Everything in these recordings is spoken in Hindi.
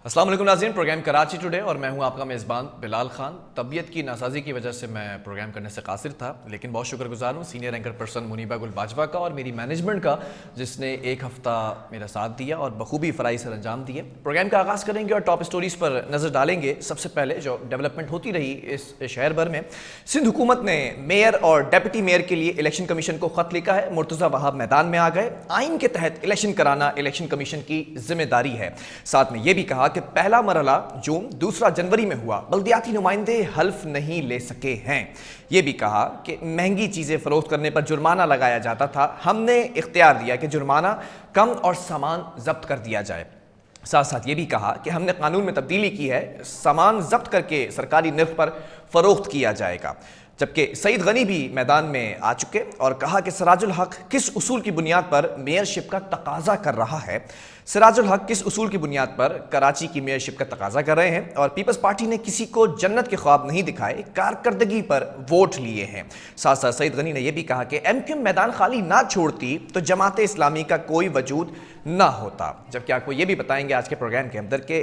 अस्सलाम वालेकुम नाज़रीन, प्रोग्राम कराची टुडे और मैं हूं आपका मेज़बान बिलाल खान। तबीयत की नासाजी की वजह से मैं प्रोग्राम करने से कासिर था, लेकिन बहुत शुक्रगुजार हूं सीनियर एंकर पर्सन मुनीबा गुल बाजवा का और मेरी मैनेजमेंट का, जिसने एक हफ़्ता मेरा साथ दिया और बखूबी फ़राई सर अंजाम दिए। प्रोग्राम का आगाज़ करेंगे और टॉप स्टोरीज़ पर नज़र डालेंगे। सबसे पहले जो डेवलपमेंट होती रही इस शहर भर में, सिंध हुकूमत ने मेयर और डेप्टी मेयर के लिए इलेक्शन कमीशन को ख़त लिखा है। मुर्तज़ा वहाब मैदान में आ गए। आइन के तहत इलेक्शन कराना इलेक्शन कमीशन की जिम्मेदारी है। साथ में यह भी कहा कि पहला मरहला जून, दूसरा जनवरी में हुआ, बल्दियाती नुमाइंदे हल्फ नहीं ले सके हैं। यह भी कहा कि महंगी चीजें फरोख्त करने पर जुर्माना लगाया जाता था, हमने इख्तियार दिया कि जुर्माना कम और सामान जब्त कर दिया जाए। साथ साथ ये भी कहा कि हमने कानून में तब्दीली की है, सामान जब्त करके सरकारी निर्ख पर फरोख्त किया जाएगा। जबकि सईद गनी भी मैदान में आ चुके और कहा कि सिराजुल हक किस उसूल की बुनियाद पर मेयरशिप का तकाजा कर रहा है। सिराजुल हक किस उसूल की बुनियाद पर कराची की मेयरशिप का तकाजा कर रहे हैं और पीपल्स पार्टी ने किसी को जन्नत के ख्वाब नहीं दिखाए, कारकर्दगी पर वोट लिए हैं। साथ साथ सईद गनी ने यह भी कहा कि एमक्यूएम मैदान खाली ना छोड़ती तो जमात इस्लामी का कोई वजूद ना होता। जबकि आपको ये भी बताएंगे आज के प्रोग्राम के अंदर के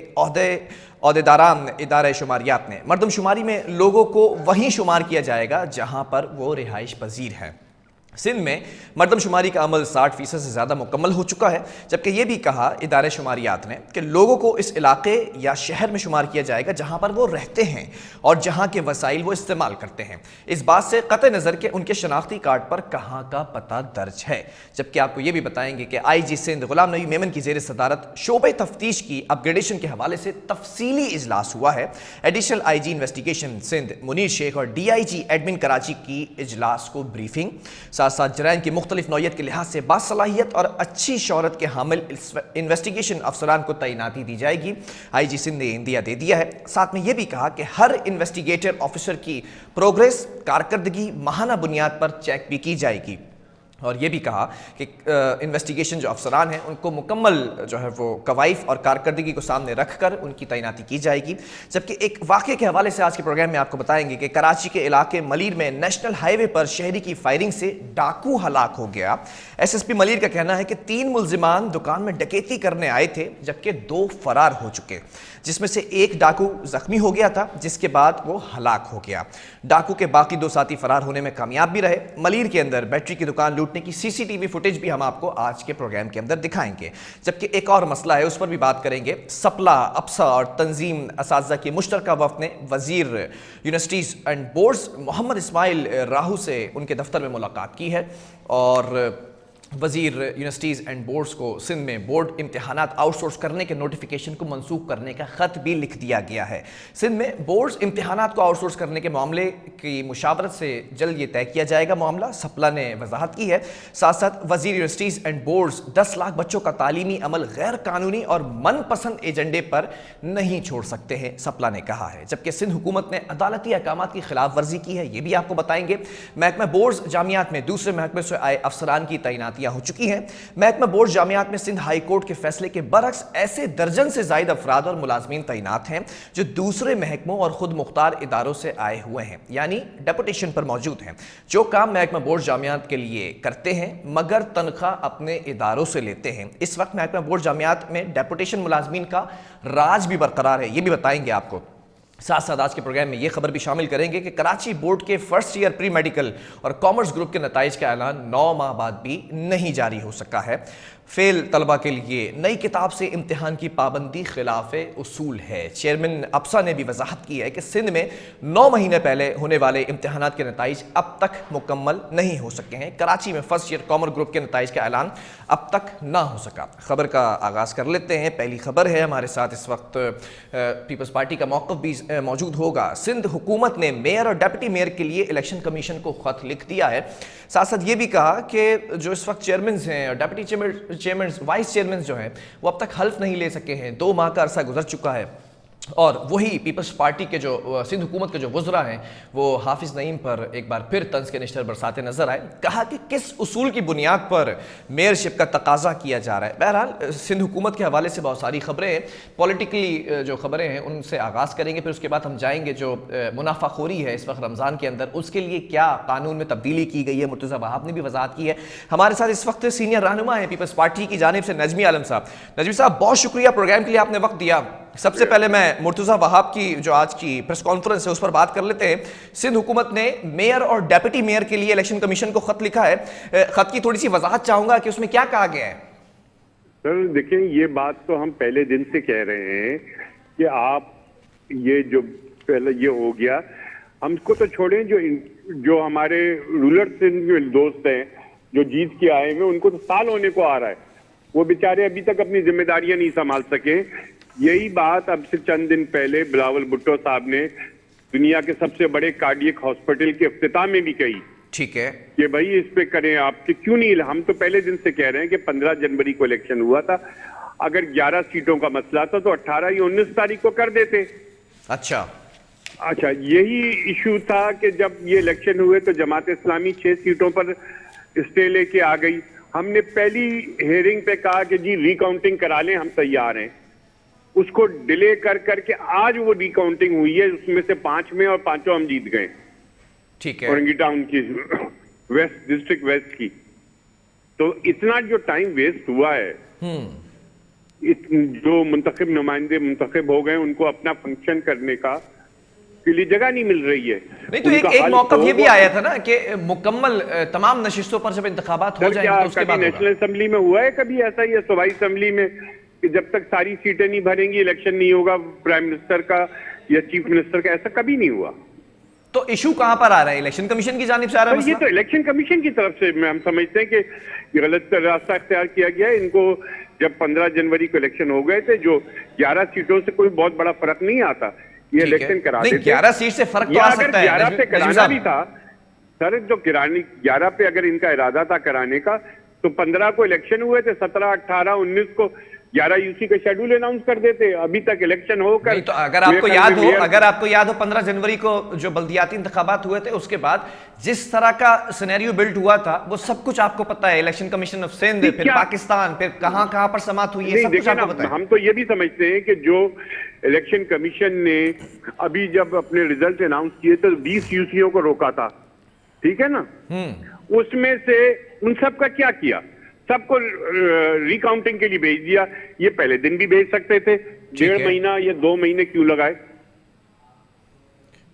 अहदेदारान इदारे शुमारियात ने मरदमशुमारी में लोगों को वहीं शुमार किया जाएगा जहां पर वो रिहाइश पजीर है। सिंध में मरदमशुमारी का अमल 60% से ज़्यादा मुकम्मल हो चुका है। जबकि यह भी कहा इदारे शुमारियात ने कि लोगों को इस इलाके या शहर में शुमार किया जाएगा जहां पर वो रहते हैं और जहां के वसाइल वो इस्तेमाल करते हैं, इस बात से कतई नज़र के उनके शनाख्ती कार्ड पर कहां का पता दर्ज है। जबकि आपको ये भी बताएंगे कि IG सिंध गुलाम नबी मेमन की ज़ेर सदारत शोबे तफ्तीश की अपग्रेडेशन के हवाले से तफसीली इजलास हुआ है। Additional IG investigation Sindh Munir Sheikh और DIG एडमिन कराची की इजलास को ब्रीफिंग। साथ साथ जराइम की मुख्तलिफ नौयत के लिहाज से बासलाहियत और अच्छी शौहरत के हामिल इन्वेस्टिगेशन अफसरान को तैनाती दी जाएगी। IG सिंध ने इंदिया दे दिया है। साथ में यह भी कहा कि हर इन्वेस्टिगेटर ऑफिसर की प्रोग्रेस कारकर्दगी माहाना बुनियाद पर चेक भी की जाएगी। और ये भी कहा कि इन्वेस्टिगेशन जो अफसरान हैं उनको मुकम्मल जो है वो कवाइफ और कारकर्दगी को सामने रखकर उनकी तैनाती की जाएगी। जबकि एक वाक़े के हवाले से आज के प्रोग्राम में आपको बताएंगे कि कराची के इलाके मलीर में नेशनल हाईवे पर शहरी की फायरिंग से डाकू हलाक हो गया। SSP मलीर का कहना है कि 3 मुल्जिमान दुकान में डकैती करने आए थे, जबकि 2 फरार हो चुके, जिसमें से एक डाकू जख्मी हो गया था, जिसके बाद वो हलाक हो गया। डाकू के बाकी 2 साथी फरार होने में कामयाब भी रहे। मलीर के अंदर बैटरी की दुकान लूटने की CCTV फुटेज भी हम आपको आज के प्रोग्राम के अंदर दिखाएंगे। जबकि एक और मसला है, उस पर भी बात करेंगे। सपला, अप्सा और तंजीम असातिज़ा की मुश्तरका वफ़द ने वज़ीर universities and boards Mohammad Ismail Rahu से उनके दफ्तर में मुलाकात की है और वज़ीर यूनिवर्सिटीज़ एंड बोर्ड्स को सिंध में बोर्ड इम्तहानात आउटसोर्स करने के नोटिफिकेशन को मनसूख करने का ख़त भी लिख दिया गया है। सिंध में बोर्ड्स इम्तहानात को आउटसोर्स करने के मामले की मुशावरत से जल्द ये तय किया जाएगा मामला, सपला ने वजाहत की है। साथ साथ वज़ीर यूनिवर्सिटीज़ एंड बोर्ड्स 10 लाख बच्चों का तालीमी अमल गैर कानूनी और मनपसंद एजेंडे पर नहीं छोड़ सकते हैं, सपला ने कहा है। जबकि सिंध हुकूमत ने अदालती अहकामात की खिलाफ वर्जी की है, ये भी आपको बताएंगे। महकमा बोर्ड्स जामियात में दूसरे महकमे से आए अफसरान की तैनाती हो चुकी हैं। महकमा बोर्ड जामियात में सिंध हाई कोर्ट के फैसले के बरक्स ऐसे दर्जन से जायद अफराद और मुलाजमीन तैनात हैं जो दूसरे महकमों और खुद मुख्तार इदारों से आए हुए हैं, यानी डेपुटेशन पर मौजूद हैं, जो काम महकमा बोर्ड जामियात के लिए करते हैं मगर तनख्वाह अपने इदारों से लेते हैं। इस वक्त महकमा बोर्ड जामियात में डेपुटेशन मुलाजमीन का राज भी बरकरार है, ये भी बताएंगे आपको। साथ साथ आज के प्रोग्राम में ये खबर भी शामिल करेंगे कि कराची बोर्ड के फर्स्ट ईयर प्री मेडिकल और कॉमर्स ग्रुप के नताइज का ऐलान 9 माह बाद भी नहीं जारी हो सका है। फेल तलबा के लिए नई किताब से इम्तिहान की पाबंदी खिलाफ उसूल है। चेयरमैन अप्सा ने भी वजाहत की है कि सिंध में 9 महीने पहले होने वाले इम्तिहानात के नताइज अब तक मुकम्मल नहीं हो सके हैं। कराची में फर्स्ट ईयर कॉमर्स ग्रुप के नताइज का ऐलान अब तक ना हो सका। खबर का आगाज़ कर लेते हैं। पहली खबर है, हमारे साथ इस वक्त पीपल्स पार्टी का मौक़िफ़ भी मौजूद होगा। सिंध हुकूमत ने मेयर और डेप्टी मेयर के लिए इलेक्शन कमीशन को ख़त लिख दिया है। साथ साथ ये भी कहा कि जो इस वक्त चेयरमैन हैं और डेप्टी चेयरमैन वाइस चेयरमैन जो हैं वो अब तक हल्फ नहीं ले सके हैं। 2 माह का अरसा गुजर चुका है और वही पीपल्स पार्टी के जो सिंध हुकूमत के जो वज़रा हैं वो हाफिज़ नईम पर एक बार फिर तंज के निश्तर बरसाते नजर आए। कहा कि किस उसूल की बुनियाद पर मेयरशिप का तकाजा किया जा रहा है। बहरहाल सिंध हुकूमत के हवाले से बहुत सारी खबरें हैं, पॉलिटिकली जो खबरें हैं उनसे आगाज़ करेंगे, फिर उसके बाद हम जाएंगे जो मुनाफाखोरी है इस वक्त रमज़ान के अंदर, उसके लिए क्या कानून में तब्दीली की गई है। मुर्तज़ा वहाब ने भी वजाहत की है। हमारे साथ इस वक्त सीनियर रहनुमा है पीपल्स पार्टी की जानिब से नजमी आलम साहब। नजमी साहब, बहुत शुक्रिया प्रोग्राम के लिए आपने वक्त दिया। सबसे पहले मैं मुर्तजा वहाब की जो आज की प्रेस कॉन्फ्रेंस है उस पर बात कर लेते हैं। सिंध हुकूमत ने मेयर और डेप्यूटी मेयर के लिए इलेक्शन कमीशन को खत लिखा है। खत की थोड़ी सी वजाहत चाहूंगा कि उसमें क्या कहा गया है। सर देखें, ये बात तो हम पहले दिन से कह रहे हैं कि आप ये जो पहले ये हो गया, हमको तो छोड़ें, जो हमारे रूलर सिंध के दोस्त हैं जो जीत के आए हुए, उनको तो साल होने को आ रहा है, वो बेचारे अभी तक अपनी जिम्मेदारियां नहीं संभाल सके। यही बात अब से चंद दिन पहले बिलावल भुट्टो साहब ने दुनिया के सबसे बड़े कार्डियक हॉस्पिटल के इफ्तिताह में भी कही। ठीक है कि भाई इस पे करें आप, कि क्यों नहीं। हम तो पहले दिन से कह रहे हैं कि 15 जनवरी को इलेक्शन हुआ था, अगर 11 सीटों का मसला था तो 18 या 19 तारीख को कर देते। अच्छा, यही इशू था कि जब ये इलेक्शन हुए तो जमात इस्लामी 6 सीटों पर स्टे लेके आ गई। हमने पहली हेयरिंग पे कहा कि जी रिकाउंटिंग करा लें, हम तैयार हैं। उसको डिले कर करके आज वो रिकाउंटिंग हुई है, उसमें से 5 में और 5 हम जीत गए। ठीक है, औरंगी टाउन की वेस्ट डिस्ट्रिक्ट वेस्ट की। तो इतना जो टाइम वेस्ट हुआ है, जो मुंतखब नुमाइंदे मुंतखब हो गए, उनको अपना फंक्शन करने का के लिए जगह नहीं मिल रही है। नहीं तो एक मौक़िफ़ ये भी आया था ना कि मुकम्मल तमाम नशिस्तों पर जब इंतखाबात हो जाएंगे तो उसके बाद नेशनल असेंबली में हुआ है कभी ऐसा ही, सूबाई असेंबली में, कि जब तक सारी सीटें नहीं भरेंगी इलेक्शन नहीं होगा प्राइम मिनिस्टर का या चीफ मिनिस्टर का? ऐसा कभी नहीं हुआ। तो इशू कहां पर आ रहा है? इलेक्शन कमीशन की जानिब से आ रहा है? ये तो इलेक्शन कमीशन की तरफ से हम समझते हैं कि गलत रास्ता अख्तियार किया गया है। इनको जब 15 जनवरी को इलेक्शन हो गए थे, जो 11 सीटों से कोई बहुत बड़ा फर्क नहीं आता, ये इलेक्शन करा देते। 11 सीट से फर्क तो आ सकता है। 11 पे कराना भी था सर, जो 11 पे अगर इनका इरादा था कराने का, तो 15 को इलेक्शन हुए थे, 17, 18, 19 को 11 यूसी का शेड्यूल अनाउंस कर देते। अभी तक इलेक्शन होकर नहीं, तो अगर आपको याद हो 15 जनवरी को जो बल्दियाती इंतखाबात हुए थे, उसके बाद जिस तरह का सिनेरियो बिल्ड हुआ था वो सब कुछ आपको पता है। इलेक्शन कमीशन ऑफ सिंध, फिर पाकिस्तान, फिर कहां पर समाप्त हुई है, सब कुछ आपको पता है। हम तो ये भी समझते हैं कि जो इलेक्शन कमीशन ने अभी जब अपने रिजल्ट अनाउंस किए तो 20 यूसीओ को रोका था, ठीक है ना? उसमें से उन सब का क्या किया? सबको रिकाउंटिंग के लिए भेज दिया। ये पहले दिन भी भेज सकते थे, 1.5 महीना या 2 महीने क्यों लगाए?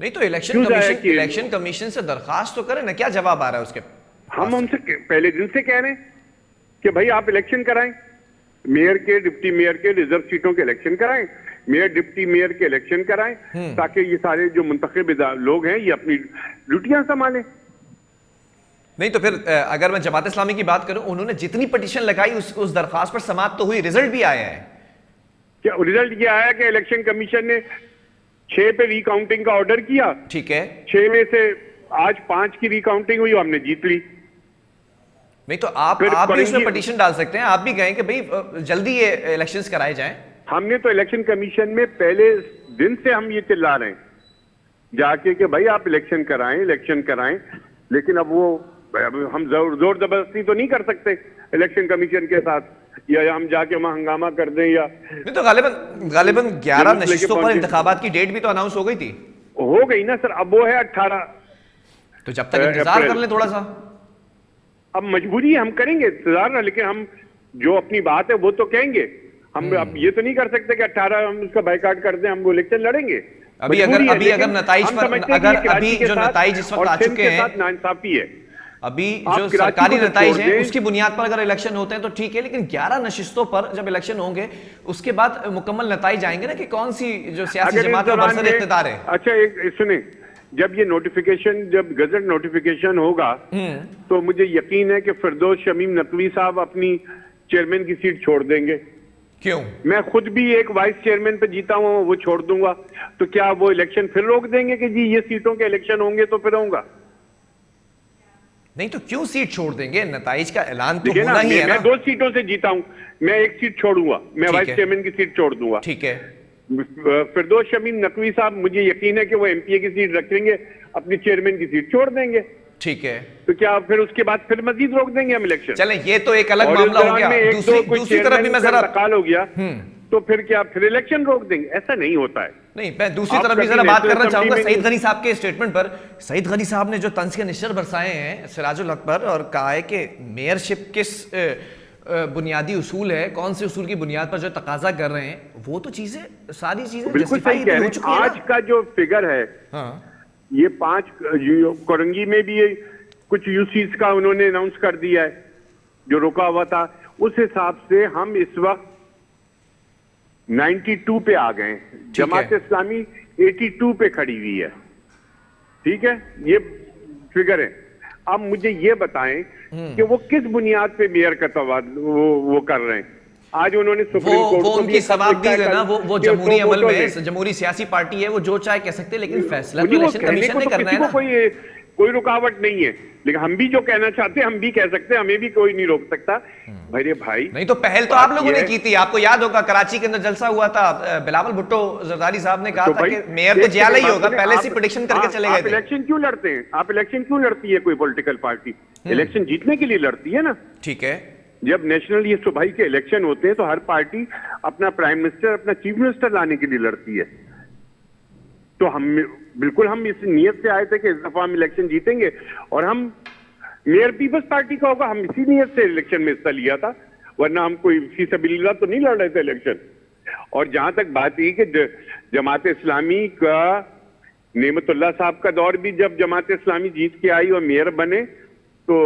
नहीं तो इलेक्शन कमीशन से दरखास्त तो करें ना, क्या जवाब आ रहा है उसके? हम उनसे पहले दिन से कह रहे हैं कि भाई आप इलेक्शन कराएं, मेयर के, डिप्टी मेयर के, रिजर्व सीटों के इलेक्शन कराएं, मेयर डिप्टी मेयर के इलेक्शन कराएं, ताकि ये सारे जो मुंतखब लोग हैं ये अपनी ड्यूटियां संभालें। नहीं तो फिर अगर मैं जमात इस्लामी की बात करूं, उन्होंने जितनी पिटीशन लगाई उस दरखास्त पर समाप्त तो हुई, रिजल्ट भी आया है। क्या रिजल्ट ये आया कि इलेक्शन कमीशन ने 6 पे रिकाउंटिंग का ऑर्डर किया? ठीक है, 6 में से आज 5 की रिकाउंटिंग हुई, हमने जीत ली। नहीं तो आप भी उसमें पिटीशन डाल सकते हैं, आप भी कहें कि भाई जल्दी ये इलेक्शंस कराए जाएं। हमने तो इलेक्शन कमीशन में पहले दिन से हम ये चिल्ला रहे हैं जाके कि भाई आप इलेक्शन कराएं, लेकिन अब वो हम जोर जबरदस्ती तो नहीं कर सकते इलेक्शन कमीशन के साथ, या हम जाके वहां हंगामा कर दें या नहीं। तो गालिबन 11 नशिस्तों पर इंतखाबात की डेट भी तो अनाउंस हो गई थी। हो गई ना सर, अब वो है 18। तो जब तक इंतजार कर लें थोड़ा सा। अब मजबूरी है, हम करेंगे इंतजार, लेकिन हम जो अपनी बात है वो तो कहेंगे। हम अब ये तो नहीं कर सकते कि 18 हम उसका बाइकाट कर दें, हम वो इलेक्शन लड़ेंगे। अभी अगर नताइज पर अभी जो नताइज इस वक्त आ चुके हैं, नाइंसाफी है। अभी जो सरकारी नताइज हैं उसकी बुनियाद पर अगर इलेक्शन होते हैं तो ठीक है, लेकिन 11 नशिस्तों पर जब इलेक्शन होंगे उसके बाद मुकम्मल नताइज आएंगे ना कि कौन सी जो सियासी जमात है बरसर इख्तियार है। अच्छा एक सुने, जब ये नोटिफिकेशन, जब गजट नोटिफिकेशन होगा तो मुझे यकीन है कि फिरदौस शमीम नकवी साहब अपनी चेयरमैन की सीट छोड़ देंगे। क्यों? मैं खुद भी एक वाइस चेयरमैन पे जीता हूं, वो छोड़ दूंगा, तो क्या वो इलेक्शन फिर रोक देंगे कि जी ये सीटों के इलेक्शन होंगे तो फिर होगा? नहीं तो क्यों सीट छोड़ देंगे? नताइज का ऐलान तो होना ही है ना। मैं 2 सीटों से जीता हूं, मैं एक सीट छोड़ूंगा, मैं वाइस चेयरमैन की सीट छोड़ दूंगा। ठीक है। फिरदौस शमीम नकवी साहब, मुझे यकीन है कि वो एमपीए की सीट रखेंगे, अपनी चेयरमैन की सीट छोड़ देंगे। ठीक है, तो क्या फिर उसके बाद फिर मजीद रोक देंगे हम इलेक्शन? चलें, ये तो एक अलग मामला हो गया। दूसरी तरफ भी मैं जरा इंतकाल हो गया तो फिर क्या फिर इलेक्शन रोक देंगे? ऐसा नहीं होता है। नहीं, मैं दूसरी तरफ भी जरा बात करना चाहूंगा सईद गनी साहब के स्टेटमेंट पर। सईद गनी साहब ने जो तंज के निश्चर बरसाए हैं सिराजुल हक पर और कहा है कि मेयरशिप किस बुनियादी उसूल है, कौन से उसूल की बुनियाद पर जो तकाजा कर रहे हैं, वो तो चीजें सारी चीजें बिल्कुल सही कह रहे हैं। आज का जो फिगर है, हाँ ये 5 कोरंगी में भी ये कुछ यूसीज का उन्होंने अनाउंस कर दिया है जो रुका हुआ था। उस हिसाब से हम इस वक्त 92 पे आ गए। जमात इस्लामी 82 पे खड़ी हुई है। ठीक है, ये फिगर है। अब मुझे ये बताएं कि वो किस बुनियाद पे मेयर का वो कर रहे हैं। आज उन्होंने सुप्रीम कोर्ट वो को उनकी सवाबदीद है ना, वो जमहूरी अमल में जमहूरी सियासी पार्टी है, वो जो चाहे कह सकते हैं, लेकिन फैसला तो इलेक्शन कमीशन ने करना है ना। कोई रुकावट नहीं है, लेकिन हम भी जो कहना चाहते हैं हम भी कह सकते हैं, हमें भी कोई नहीं रोक सकता। अरे भाई, नहीं तो पहल तो आप लोगों ने की थी। आपको याद होगा कराची के अंदर जलसा हुआ था, बिलावल भुट्टो जरदारी साहब ने कहा था कि मेयर तो जियाला ही होगा, पहले से प्रेडिक्शन करके चले गए थे। इलेक्शन क्यों लड़ते हैं आप? इलेक्शन क्यों लड़ती है कोई पॉलिटिकल पार्टी? इलेक्शन जीतने के लिए लड़ती है ना। ठीक है, जब नेशनल ये सूबाई के इलेक्शन होते हैं तो हर पार्टी अपना प्राइम मिनिस्टर, अपना चीफ मिनिस्टर लाने के लिए लड़ती है। तो हम इस नियत से आए थे कि इस दफा हम इलेक्शन जीतेंगे और हम मेयर पीपल्स पार्टी का होगा, हम इसी नियत से इलेक्शन में हिस्सा लिया था, वरना हम कोई फी सबीलिल्लाह तो नहीं लड़ रहे थे इलेक्शन। और जहां तक बात ये कि जमात इस्लामी का नेमतुल्लाह साहब का दौर भी जब जमात इस्लामी जीत के आई और मेयर बने, तो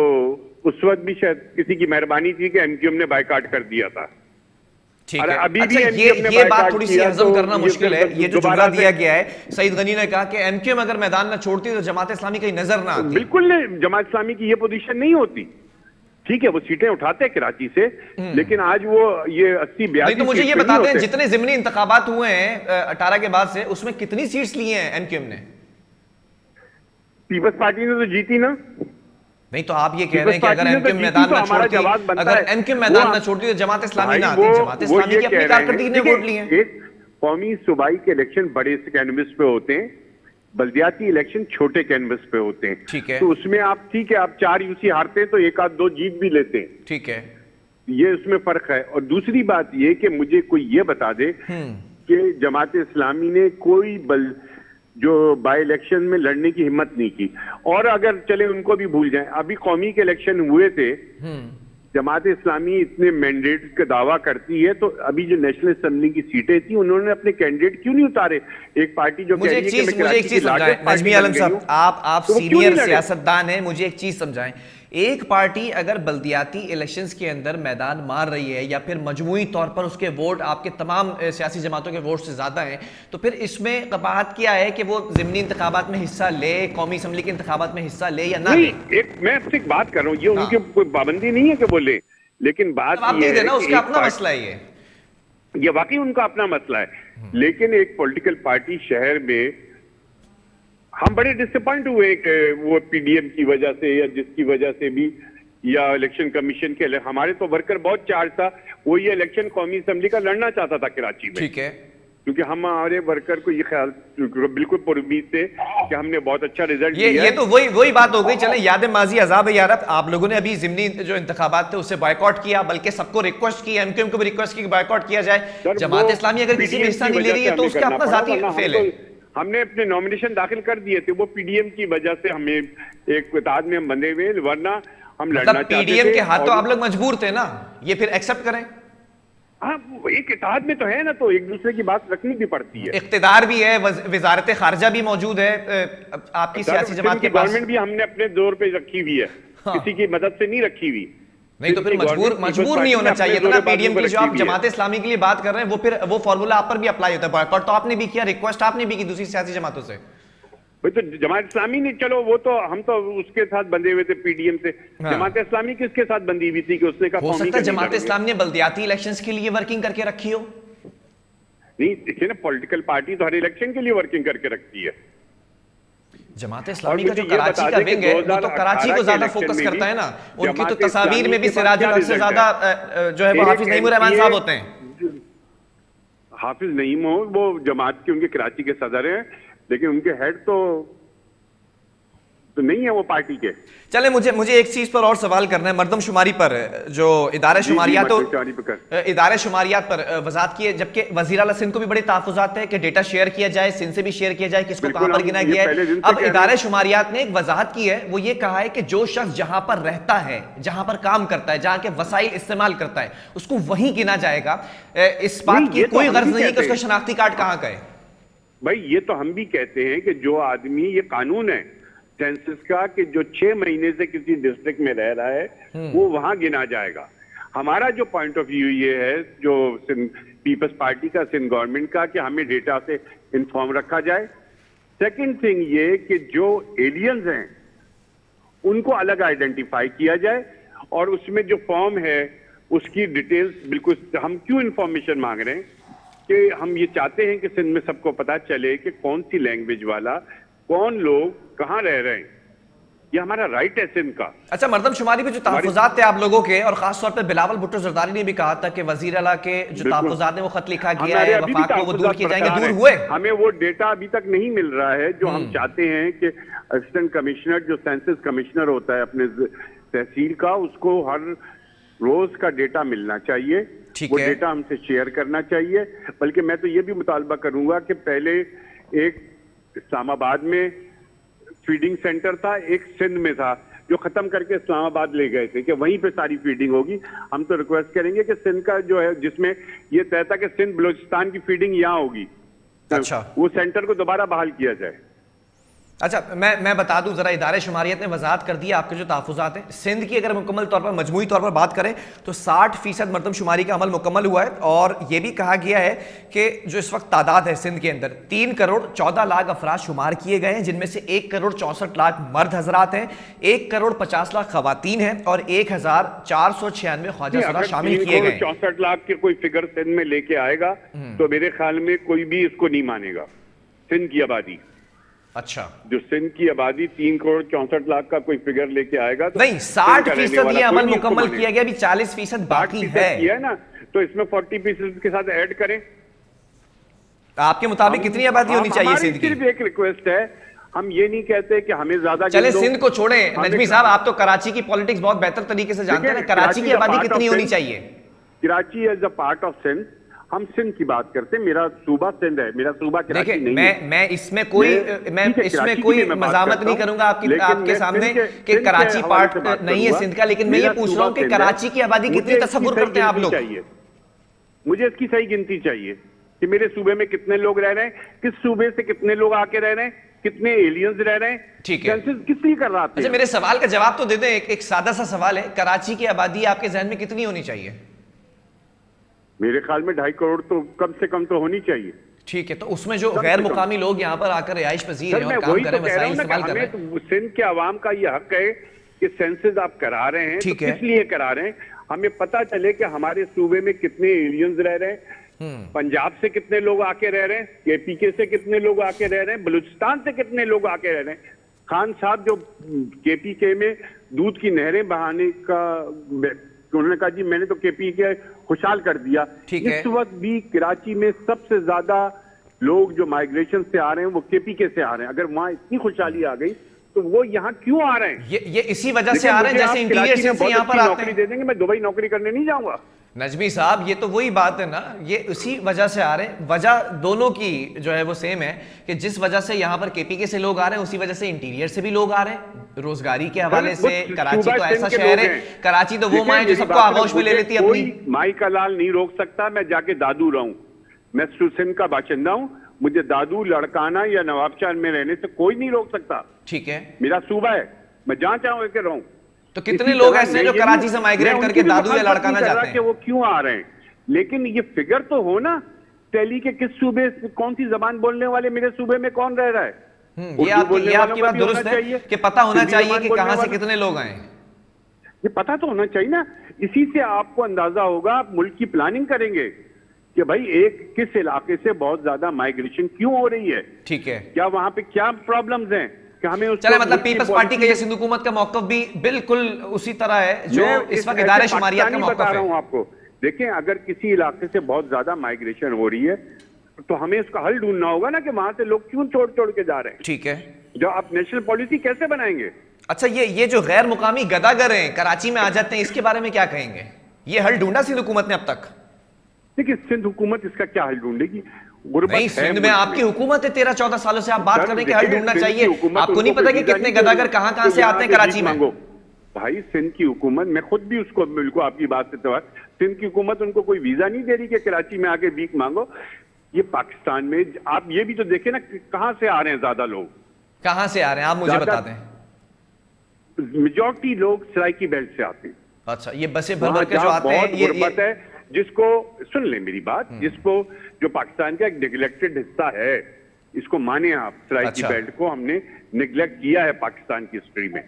उस वक्त भी शायद किसी की मेहरबानी थी कि एमक्यूएम ने बायकॉट कर दिया था। ठीक है, अभी अच्छा, ये बात थोड़ी सी हजम करना मुश्किल है। ये जो जुमला दिया गया है, सईद गनी ने कहा कि एमक्यूएम अगर मैदान में छोड़ती तो जमात इस्लामी कहीं नजर ना आती। बिल्कुल नहीं, जमात इस्लामी की ये पोजीशन नहीं होती। ठीक है, वो सीटें उठाते हैं कराची से, लेकिन आज वो ये 80-82। तो मुझे ये बताते हैं, जितने जिमनी इंतखाबात हुए हैं 18 के बाद से, उसमें कितनी सीट्स ली हैं एमक्यूएम ने? पीपल्स पार्टी ने तो जीती ना। नहीं तो आप ये कह रहे हैं कि अगर एमक्यूएम मैदान में छोड़ती, अगर एमक्यूएम मैदान में छोड़ती तो जमात इस्लामी ना आती। जमात इस्लामी की अपनी कारकर्दगी ने वोट लिए हैं। एक कौमी सूबाई के इलेक्शन बड़े कैनवस पे होते हैं, बल्दियाती इलेक्शन छोटे कैनवस पे होते हैं। ठीक है, तो उसमें आप ठीक है, आप 4 यूसी हारते हैं तो 1 आध 2 जीत भी लेते हैं। ठीक है, ये उसमें फर्क है। और दूसरी बात ये कि मुझे कोई ये बता दे कि जमात इस्लामी ने कोई जो बाई इलेक्शन में लड़ने की हिम्मत नहीं की। और अगर चले उनको भी भूल जाएं, अभी कौमी के इलेक्शन हुए थे, जमात इस्लामी इतने मैंडेट का दावा करती है, तो अभी जो नेशनल असेंबली की सीटें थी उन्होंने अपने कैंडिडेट क्यों नहीं उतारे? एक पार्टी जो मुझे एक चीज समझाएं नजमी आलम साहब, आप सीनियर सियासतदान हैं, मुझे एक चीज समझाएं। एक पार्टी अगर बल्दियाती इलेक्शंस के अंदर मैदान मार रही है या फिर मजमूई तौर पर उसके वोट आपके तमाम सियासी जमातों के वोट से ज्यादा हैं, तो फिर इसमें कबाहत क्या है कि वो ज़िमनी इंतखाबात में हिस्सा ले, कौमी असम्बली के इंतखाबात में हिस्सा ले या ना ले? मैं आपसे एक बात कर रहा हूँ, ये उनकी कोई पाबंदी नहीं है कि बोले, लेकिन बात ये है उसका अपना मसला है, ये वाकई उनका अपना मसला है। लेकिन एक पॉलिटिकल पार्टी शहर में, हम बड़े डिसअपॉइंट हुए कि वो पीडीएम की वजह से या जिसकी वजह से भी, या इलेक्शन कमीशन के, हमारे तो वर्कर बहुत चार्ज था, वो ये इलेक्शन कौमी असेंबली का लड़ना चाहता था कराची में। ठीक है, क्योंकि हमारे वर्कर को ये ख्याल बिल्कुल पुरुमीद थे कि हमने बहुत अच्छा रिजल्ट दिया। ये तो वही बात हो गई। चले याद माजी अजाब यार, आप लोगों ने अभी जिमनी जो इंतखाबात थे उससे बॉयकॉट किया, बल्कि सबको रिक्वेस्ट की, एमक्यूएम को भी रिक्वेस्ट की बॉयकॉट किया जाए। जमात इस्लामी अगर किसी में हिस्सा नहीं ले रही है तो उसका अपना जाती फेल है। हमने अपने नॉमिनेशन दाखिल कर दिए थे, वो पीडीएम की वजह से हमें एक इत्तेहाद में हम बंधे हुए, वरना हम लड़ना चाहते थे। पीडीएम के हाथ तो आप लोग मजबूर थे ना, ये फिर एक्सेप्ट करें। हाँ, एक इत्तेहाद में तो है ना, तो एक दूसरे की बात रखनी भी पड़ती है। इख्तिदार भी है, वजारत खारजा भी मौजूद है आपकी सियासी जमात के पास। गवर्नमेंट भी हमने अपने जोर पे रखी हुई है, किसी की मदद से नहीं रखी हुई। नहीं तो फिर मजबूर नहीं होना चाहिए था ना। पीडीएम की जो आप जमात इस्लामी के लिए बात कर रहे हैं, वो फिर वो फॉर्मूला आप पर भी अप्लाई होता है। बॉयकॉट तो आपने भी किया, रिक्वेस्ट आपने भी की दूसरी सियासी जमातों से। भाई तो जमात इस्लामी ने, चलो वो तो हम तो उसके साथ बंधे हुए थे पीडीएम से। जमात इस्लामी किसके साथ बंधी हुई थी कि उसने कहा हो सकता है जमात इस्लामी ने बल्दियाती इलेक्शंस के लिए वर्किंग करके रखी हो। नहीं, देखिए ना, पॉलिटिकल पार्टी तो हर इलेक्शन के लिए वर्किंग करके रखती है। जमात इस्लामी का जो कराची का विंग है, वो तो कराची को ज्यादा फोकस करता है ना। उनकी तो तस्वीर में भी सिराजुल हक से ज्यादा जो है वो हाफिज नईम रहमान साहब होते हैं। हाफिज नईम हो, वो जमात के उनके कराची के सदर हैं, लेकिन उनके हेड तो तो नहीं है वो पार्टी के। चले, मुझे एक चीज पर और सवाल करना है, मरदमशुमारी पर, जो इदारे शुमारियात पर वजाहत की है, जबकि वज़ीर आला सिंध को भी बड़े तहफ़्फ़ुज़ात है कि डेटा शेयर किया जाए, सिंध से भी शेयर किया जाए, किसको कहां पर गिना गया है। अब इदारे शुमारियात ने एक वजाहत की है, वो ये कहा है कि जो शख्स जहां पर रहता है, जहां पर काम करता है, जहां के वसाइल इस्तेमाल करता है, उसको वहीं गिना जाएगा। इस बात की कोई गर्ज नहीं है कि उसका शनाख्ती कार्ड कहां का है। भाई ये तो हम भी कहते हैं कि जो आदमी, ये कानून है सेंसस का कि जो 6 महीने से किसी डिस्ट्रिक्ट में रह रहा है वो वहां गिना जाएगा। हमारा जो पॉइंट ऑफ व्यू ये है, जो पीपल्स पार्टी का, सिंध गवर्नमेंट का, कि हमें डेटा से इन्फॉर्म रखा जाए। सेकंड थिंग ये कि जो एलियंस हैं उनको अलग आइडेंटिफाई किया जाए, और उसमें जो फॉर्म है उसकी डिटेल्स बिल्कुल, हम क्यों इंफॉर्मेशन मांग रहे हैं कि हम ये चाहते हैं कि सिंध में सबको पता चले कि कौन सी लैंग्वेज वाला, कौन लोग कहां रह रहे हैं। ये हमारा राइट है सिंध का। अच्छा, मरदमशुमारी पे जो तहफ़्फ़ुज़ात थे आप लोगों के, और खास तौर पे बिलावल भुट्टो जरदारी ने भी कहा था कि वज़ीर आला के जो तहफ़्फ़ुज़ात हैं वो खत लिखा गया है, वफाक को वो दूर किए जाएंगे, दूर हुए? हमें वो डेटा अभी तक नहीं मिल रहा है जो हम चाहते हैं कि असिस्टेंट कमिश्नर, जो सेंसस कमिश्नर होता है अपने तहसील का, उसको हर रोज का डेटा मिलना चाहिए। वो डेटा हमसे शेयर करना चाहिए। बल्कि मैं तो ये भी मुतालबा करूंगा कि पहले एक इस्लामाबाद में फीडिंग सेंटर था, एक सिंध में था, जो खत्म करके इस्लामाबाद ले गए थे कि वहीं पे सारी फीडिंग होगी। हम तो रिक्वेस्ट करेंगे कि सिंध का जो है, जिसमें ये तय था कि सिंध बलूचिस्तान की फीडिंग यहाँ होगी, अच्छा, वो सेंटर को दोबारा बहाल किया जाए। अच्छा, मैं बता दूं जरा, इदारे शुमारियत ने वजाहत कर दिया आपके जो तहफ़्फ़ुज़ात हैं। सिंध की अगर मुकम्मल तौर पर, मजमूई तौर पर बात करें तो 60% मरदमशुमारी का अमल मुकम्मल हुआ है, और यह भी कहा गया है कि जो इस वक्त तादाद है सिंध के अंदर, 3 करोड़ 14 लाख अफराद शुमार किए गए हैं, जिनमें से 1 करोड़ 64 लाख मर्द हजरात हैं, 1 करोड़ 50 लाख खवातीन हैं, और 1496 ख्वाजा शामिल किए गए। 64 लाख के कोई फिगर सिंध में लेके आएगा तो मेरे ख्याल में कोई भी इसको नहीं मानेगा। सिंध की आबादी, अच्छा, जो सिंध की आबादी 3 करोड़ 64 लाख का कोई फिगर लेके आएगा तो नहीं, 60% ये अमल मुकम्मल किया गया, अभी 40% बाकी है। किया है ना, तो इसमें 40% के साथ ऐड करें। आपके मुताबिक कितनी आबादी होनी चाहिए सिंध की? सिर्फ एक रिक्वेस्ट है, हम ये नहीं कहते कि हमें ज्यादा, चले सिंध को छोड़ें, नजमी साहब आप तो कराची की पॉलिटिक्स बहुत बेहतर तरीके से जानते हैं, कराची की आबादी कितनी होनी चाहिए? Karachi as a part of Sindh, हम सिंध की बात करते हैं, मेरा सूबा सिंध है, मेरा सूबा कराची नहीं है। मैं इसमें कोई मजामत नहीं करूंगा आपके सामने कि कराची पार्ट नहीं है सिंध का, लेकिन मैं ये पूछ रहा हूं कि कराची की आबादी कितनी तसव्वुर करते हैं आप लोग? मुझे इसकी सही गिनती चाहिए कि मेरे सूबे में कितने लोग रह रहे हैं, किस सूबे से कितने लोग आके रह रहे हैं, कितने एलियंस रह रहे हैं। ठीक है, किस लिए कर रहा है? अच्छा, मेरे सवाल का जवाब तो दे दें। एक सादा सा सवाल है, कराची की आबादी आपके जहन में कितनी होनी चाहिए? मेरे ख्याल में 2.5 करोड़ तो कम से कम तो होनी चाहिए। ठीक है, तो उसमें जो गैर मुकामी लोग यहाँ पर आकर रिहाइश पजीर हैं और काम कर रहे हैं, वसाइल इस्तेमाल कर रहे हैं, सिंध के आवाम का ये हक है कि सेंसस आप करा रहे हैं, तो किस लिए करा रहे हैं? हमें पता चले कि हमारे सूबे में कितने एलियंस रह रहे हैं, पंजाब से कितने लोग आके रह रहे हैं, केपीके से कितने लोग आके रह रहे हैं, बलूचिस्तान से कितने लोग आके रह रहे हैं। खान साहब जो केपीके में दूध की नहरें बहाने का, उन्होंने कहा जी मैंने तो केपीके खुशहाल कर दिया। इस वक्त भी कराची में सबसे ज्यादा लोग जो माइग्रेशन से आ रहे हैं वो केपीके से आ रहे हैं। अगर वहां इतनी खुशहाली आ गई तो वो यहाँ क्यों आ रहे हैं? ये इसी वजह से आ रहे हैं जैसे इंटीरियर से यहाँ पर आते हैं। दे देंगे, मैं दुबई नौकरी करने नहीं जाऊंगा। नजमी साहब, ये तो वही बात है ना, ये उसी वजह से आ रहे हैं। वजह दोनों की जो है वो सेम है कि जिस वजह से यहाँ पर केपीके से लोग आ रहे हैं, उसी वजह से इंटीरियर से भी लोग आ रहे हैं रोजगारी के हवाले से। कराची तो ऐसा शहर है, कराची तो वो माँ जो सबको आगोश में ले लेती है अपनी। माई का लाल नहीं रोक सकता, मैं जाके दादू रहूं। मैं सिंध का बाशिंदा हूं, मुझे दादू, लड़काना या नवाबशाह में रहने से कोई नहीं रोक सकता। ठीक है, मेरा सूबा है, मैं जहां चाहूं के रहूं। तो कितने लोग ऐसे हैं जो कराची से माइग्रेट करके दादू या लड़काना जाते हैं? कि वो क्यों आ रहे हैं, लेकिन ये फिगर तो हो ना, दिल्ली के किस सूबे, कौन सी जबान बोलने वाले मेरे सूबे में कौन रह रहा है। ये आपकी बात दुरुस्त है कि पता होना चाहिए कि कहां से कितने लोग आए। ये पता तो होना चाहिए ना, इसी से आपको अंदाजा होगा, आप मुल्क की प्लानिंग करेंगे कि भाई एक किस इलाके से बहुत ज्यादा माइग्रेशन क्यों हो रही है। ठीक है, क्या वहां पे क्या प्रॉब्लम्स हैं कि हमें चले, मतलब पीपल्स पार्टी का ये सिंध हुकूमत का मौकफ भी बिल्कुल उसी तरह है जो इस वक्त इदारे शुमारियात का मौकफ है। आपको देखें, अगर किसी इलाके से बहुत ज्यादा माइग्रेशन हो रही है तो हमें उसका हल ढूंढना होगा ना कि वहां से लोग क्यों छोड़ छोड़ के जा रहे हैं। ठीक है, जो आप नेशनल पॉलिसी कैसे बनाएंगे? अच्छा, ये जो गैर मुकामी गदागर हैं कराची में आ जाते हैं, इसके बारे में क्या कहेंगे? ये हल ढूंढा सिंध हुकूमत ने अब तक? देखिए, सिंध हुकूमत इसका क्या हल ढूंढेगी? गुर्बत नहीं, है सिंध में मुल्क आपकी हुकूमत है 13-14 सालों से, आप बात कर रहे हैं कि हल ढूंढना सिंध की चाहिए। हुकूमत आपको नहीं उनको पता कि वीजा कितने नहीं दे गदागर रही। कहां तो से यहाँ आते हैं पे कराची भीख में? मांगो। भाई, सिंध की हुकूमत, मैं खुद भी उसको बिल्कुल आपकी बात से इत्तेफाक, सिंध की हुकूमत उनको कोई वीजा नहीं दे रही कि कराची में आके भीख मांगो। ये पाकिस्तान में आप ये भी तो देखें ना, कहां से आ रहे हैं ज्यादा लोग, कहां से आ रहे हैं आप मुझे बता दें। मेजॉरिटी लोग सराइकी बेल्ट से आते हैं। अच्छा, ये बसें भर वहाँ भर के जो जहाँ आते हैं, बहुत गुर्बत है, जिसको सुन ले मेरी बात, जिसको जो पाकिस्तान का एक निगलेक्टेड हिस्सा है, इसको माने आप, सराइकी अच्छा। बेल्ट को हमने निगलेक्ट किया है पाकिस्तान की हिस्ट्री में।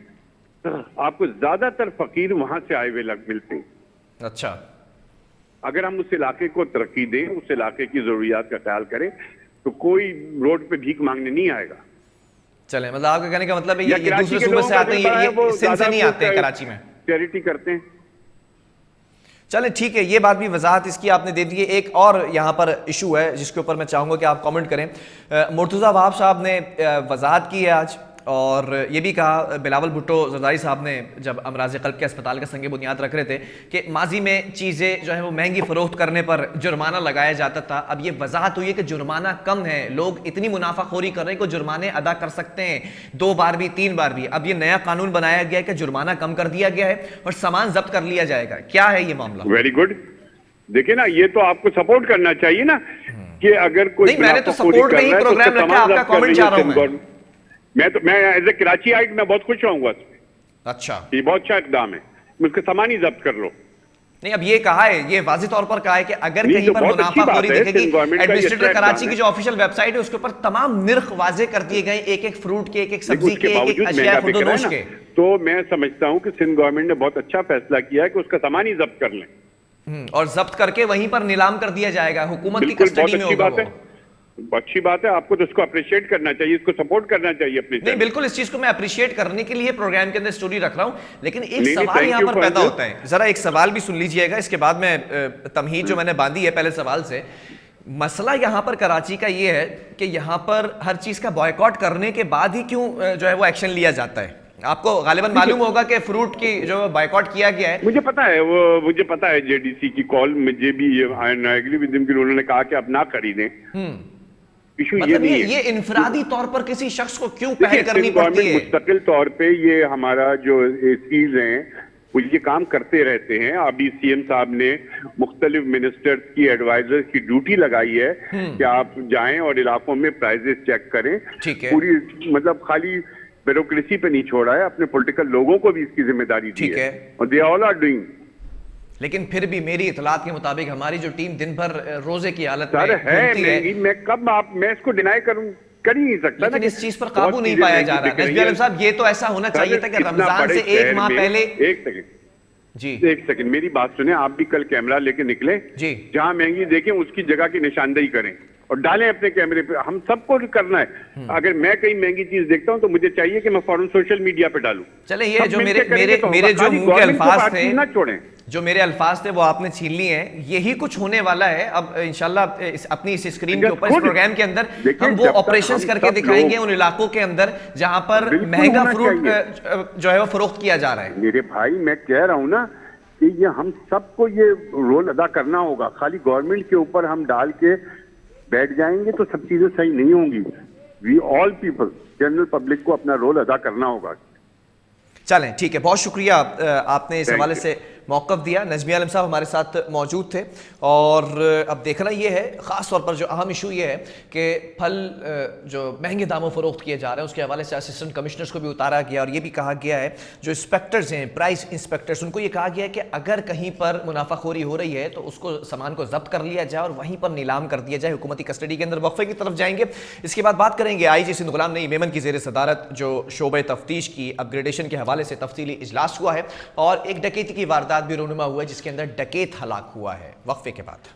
आपको ज्यादातर फकीर वहां से आए हुए मिलते हैं। अच्छा, अगर हम उस इलाके को तरक्की दें, उस इलाके की जरूरियात का ख्याल करें, तो कोई रोड पे भीख मांगने नहीं आएगा। चले, मतलब आपका कहने का मतलब है या ये कराची दूसरे के सूबे लोगों से का आते हैं, जज्बा है, वो ये सिंध से ज्यादा नहीं आते हैं कराची में। चैरिटी करते हैं। चले ठीक है, ये बात भी वजाहत इसकी आपने दे दी है। एक और यहाँ पर इशू है जिसके ऊपर मैं चाहूँगा कि आप कमेंट करें। मुर्तज़ा वहाब साहब ने वजाहत की है आज, और ये भी कहा, बिलावल भुट्टो जरदारी साहब ने जब अमराज क़ल्ब के अस्पताल का संग बुनियाद रख रहे थे, कि माजी में चीज़ें जो है वो महंगी फ़रोख्त करने पर जुर्माना लगाया जाता था। अब ये वजाहत हुई है कि जुर्माना कम है, लोग इतनी मुनाफाखोरी कर रहे हैं कि जुर्माने अदा कर सकते हैं 2 बार भी 3 बार भी। अब ये नया कानून बनाया गया है कि जुर्माना कम कर दिया गया है और सामान जब्त कर लिया जाएगा। क्या है ये मामला? Very good. देखिए ना, ये तो आपको सपोर्ट करना चाहिए ना, कि अगर कोई नहीं, मैंने तो मुनाफाखोरी सपोर्ट कर में ही रहा है, तो प्रोग्राम उसका रखा है, सामान आपका जब्त कर कमेंट रही चाह है रहा हूं सिंध मैं। गवर्नमेंट। मैं एज ए कराची आइट मैं बहुत खुश रहूंगा। अच्छा, ये बहुत अच्छा इकदाम है, उसका सामान ही जब्त कर लो। नहीं, अब ये कहा है, ये वाज़ेह तौर पर कहा है कि अगर नहीं, कहीं तो पर बहुत अच्छी मुनाफाखोरी बात है, दिखेगी, सिंध गवर्नमेंट का ये एडमिनिस्ट्रेटर अच्छा कराची इक़दाम की है। जो ऑफिशियल वेबसाइट है उसके ऊपर तमाम निर्ख वाजे कर दिए गए, एक फ्रूट के, एक सब्जी के, एक बावजूद अशिया महंगा बिक रहा खुर्दोनोश है के। ना, तो मैं समझता हूं कि सिंध गवर्नमेंट ने बहुत अच्छा फैसला किया है कि उसका सामान ही जब्त कर लें। और जब्त करके वहीं पर नीलाम कर दिया जाएगा, हुकूमत की बिल्कुल, बहुत कस्टडी में अच्छी होगा बात है, वो। अच्छी बात है। आपको तो इसको अप्रिशिएट करना चाहिए, इसको सपोर्ट करना चाहिए अपने नहीं, बिल्कुल, इस चीज को मैं अप्रिशिएट करने के लिए प्रोग्राम के अंदर स्टोरी रख रहा हूं, लेकिन एक नहीं, सवाल thank यहां you पर for पैदा this। होता है। जरा एक सवाल भी सुन लीजिएगा, इसके बाद में तमहीद जो मैंने बांधी है पहले सवाल से। मसला यहां पर कराची का ये है कि यहां पर हर चीज का बॉयकॉट करने के बाद ही क्यों जो है वो एक्शन लिया जाता है। आपको गालिबन मालूम होगा कि फ्रूट की जो बॉयकॉट किया गया है। मुझे पता है, वो मुझे पता है, जेडीसी की कॉल मुझे भी आई एग्री विद हिम कि उन्होंने कहा कि अब ना खरीदें। इशू ये मतलब नहीं है, ये इनफरादी तौर पर किसी शख्स को क्यों पहल करनी पड़ती है? मुस्तकिल तौर पे ये हमारा जो चीज है वो ये काम करते रहते हैं। अभी सीएम साहब ने मुख्तलिफ मिनिस्टर्स की एडवाइजर्स की ड्यूटी लगाई है कि आप जाएं और इलाकों में प्राइजेस चेक करें। ठीक है। पूरी मतलब खाली ब्यूरोक्रेसी पे नहीं छोड़ा है, अपने पॉलिटिकल लोगों को भी इसकी जिम्मेदारी दी है और दे ऑल आर डूइंग। लेकिन फिर भी मेरी इतलात के मुताबिक हमारी जो टीम दिन भर रोजे की हालत में सर है घूमती महंगी, मैं इसको डिनाई कर ही नहीं सकता, लेकिन इस चीज पर काबू नहीं पाया जा रहा। नजमी आलम साहब, ये तो ऐसा होना चाहिए था कि रमजान से 1 माह पहले। एक सेकंड मेरी बात सुने। आप भी कल कैमरा लेके निकले जी, जहां महंगी देखें उसकी जगह की निशानदेही करें और डालें अपने कैमरे पे। हम सबको करना है। अगर मैं कहीं महंगी चीज देखता हूं तो मुझे चाहिए कि मैं फौरन सोशल मीडिया पे डालूं। चले, ये जो मेरे जो खाली मुंह के गवर्नमेंट को अल्फाज बात थे, ना छोड़ें। जो मेरे अल्फाज थे वो आपने छीन लिए हैं। यही कुछ होने वाला है अब इंशाल्लाह अपनी इस स्क्रीन के ऊपर, इस प्रोग्राम के अंदर हम वो ऑपरेशंस करके दिखाएंगे उन इलाकों के अंदर जहां पर महंगा फ्रूट जो है वो फरोख्त किया जा रहा है। मेरे भाई, मैं कह रहा हूं ना कि ये हम सबको ये रोल अदा करना होगा। खाली गवर्नमेंट के ऊपर हम डाल के बैठ जाएंगे तो सब चीजें सही नहीं होंगी। We all people, general public को अपना रोल अदा करना होगा। चलें ठीक है, बहुत शुक्रिया आपने इस हवाले से मौक़िफ़ दिया। नजमी आलम साहब हमारे साथ मौजूद थे। और अब देखना ये है, ख़ास तौर पर जो अहम इशू ये है कि फल जो महंगे दामों फ़रोख्त किए जा रहे हैं उसके हवाले से असिस्टेंट कमिश्नर्स को भी उतारा गया और ये भी कहा गया है जो इंस्पेक्टर्स हैं, प्राइस इंस्पेक्टर्स, उनको ये कहा गया है कि अगर कहीं पर मुनाफाखोरी हो रही है तो उसको सामान को जब्त कर लिया जाए और वहीं पर नीलाम कर दिया जाए हुकूमती कस्टडी के अंदर। वक्फे की तरफ जाएंगे, इसके बाद बात करेंगे IG सिंध गुलाम नई मेमन की ज़ेर सदारत जो शोबे तफ्तीश की अपग्रेडेशन के हवाले से तफसीली इजलास हुआ है और एक डकैती की वारदात भी रूनुमा हुआ है जिसके अंदर डकैत हलाक हुआ है। वक्फे के बाद